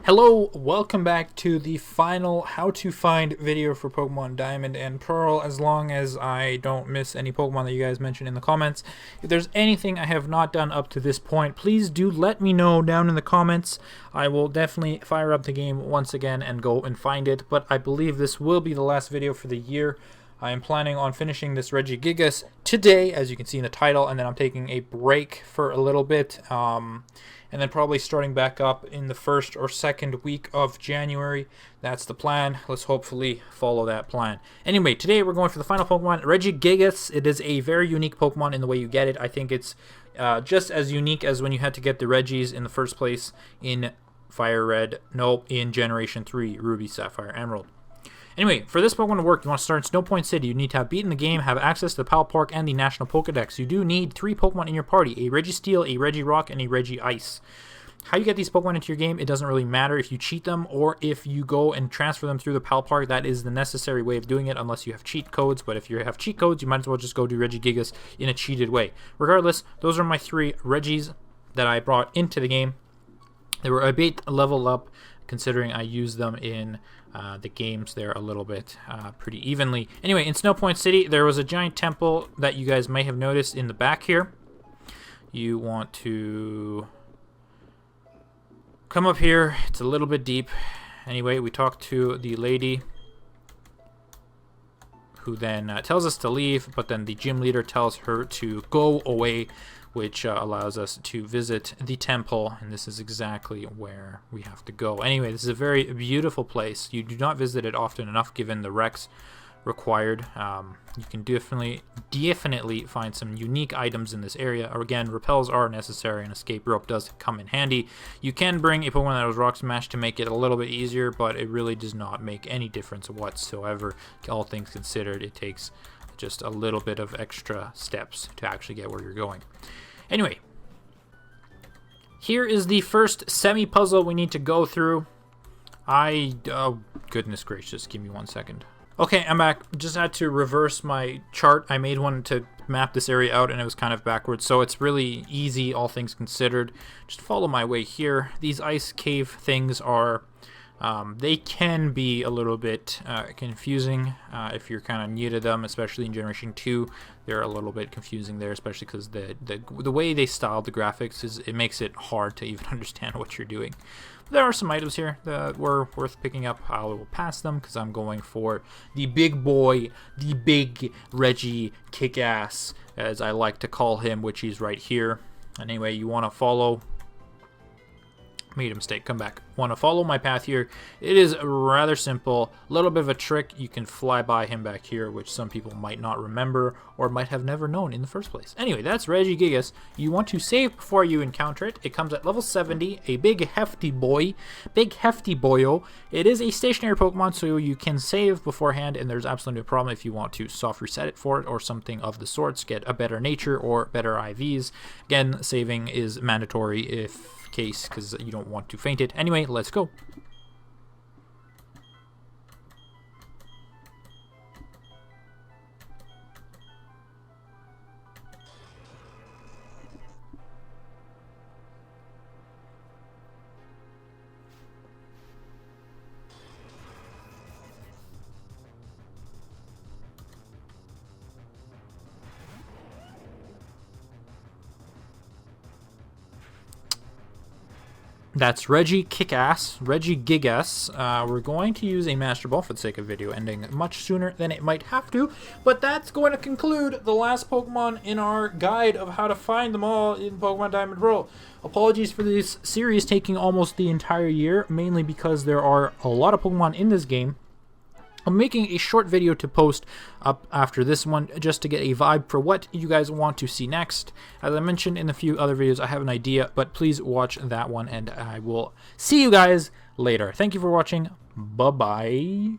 Hello, welcome back to the final how to find video for Pokemon Diamond and Pearl, as long as I don't miss any Pokemon that you guys mentioned in the comments. If there's anything I have not done up to this point, please do let me know down in the comments. I will definitely fire up the game once again and go and find it, but I believe this will be the last video for the year. I am planning on finishing this Regigigas today, as you can see in the title, and then I'm taking a break for a little bit, and then probably starting back up in the first or second week of January. That's the plan. Let's hopefully follow that plan. Anyway, today we're going for the final Pokemon, Regigigas. It is a very unique Pokemon in the way you get it. I think it's just as unique as when you had to get the Regis in the first place in in Generation 3, Ruby, Sapphire, Emerald. Anyway, for this Pokemon to work, you want to start in Snow Point City. You need to have beaten the game, have access to the Pal Park and the National Pokedex. You do need 3 Pokemon in your party, a Registeel, a Regirock, and a Regice. How you get these Pokemon into your game, it doesn't really matter if you cheat them or if you go and transfer them through the Pal Park. That is the necessary way of doing it unless you have cheat codes, but if you have cheat codes, you might as well just go do Regigigas in a cheated way. Regardless, those are my 3 Regis that I brought into the game. They were a bit level up, considering I used them in the games there a little bit pretty evenly. Anyway, in Snow Point City, there was a giant temple that you guys may have noticed in the back here. You want to come up here. It's a little bit deep. Anyway, we talked to the lady who then tells us to leave, but then the gym leader tells her to go away, which allows us to visit the temple, and this is exactly where we have to go. Anyway, this is a very beautiful place. You do not visit it often enough given the Rex required. You can definitely find some unique items in this area. Again, repels are necessary, and escape rope does come in handy. You can bring a Pokemon that was Rock Smash to make it a little bit easier, but it really does not make any difference whatsoever. All things considered, it takes just a little bit of extra steps to actually get where you're going. Anyway, here is the first semi-puzzle we need to go through. Oh, goodness gracious, give me 1 second. Okay, I'm back. Just had to reverse my chart. I made one to map this area out, and it was kind of backwards, so it's really easy, all things considered. Just follow my way here. These ice cave things are... they can be a little bit confusing if you're kind of new to them, especially in Generation 2. They're a little bit confusing there, especially because the way they styled the graphics it makes it hard to even understand what you're doing. But there are some items here that were worth picking up. I will pass them because I'm going for the big boy, the big Regigigas, as I like to call him, which he's right here. Anyway, you want to follow... Made a mistake, come back. Want to follow my path here. It is rather simple, a little bit of a trick. You can fly by him back here, which some people might not remember or might have never known in the first place. Anyway, that's Regigigas. You want to save before you encounter it. It comes at level 70, a big hefty boyo. It is a stationary Pokemon, so you can save beforehand, and there's absolutely no problem if you want to soft reset it for it or something of the sorts, get a better nature or better IVs. Again, saving is mandatory if case because you don't want to faint it. Anyway, let's go. That's Regigigas. We're going to use a Master Ball for the sake of video ending much sooner than it might have to, but that's going to conclude the last Pokemon in our guide of how to find them all in Pokemon Diamond and Pearl. Apologies for this series taking almost the entire year, mainly because there are a lot of Pokemon in this game. I'm making a short video to post up after this one just to get a vibe for what you guys want to see next. As I mentioned in a few other videos, I have an idea, but please watch that one, and I will see you guys later. Thank you for watching. Bye-bye.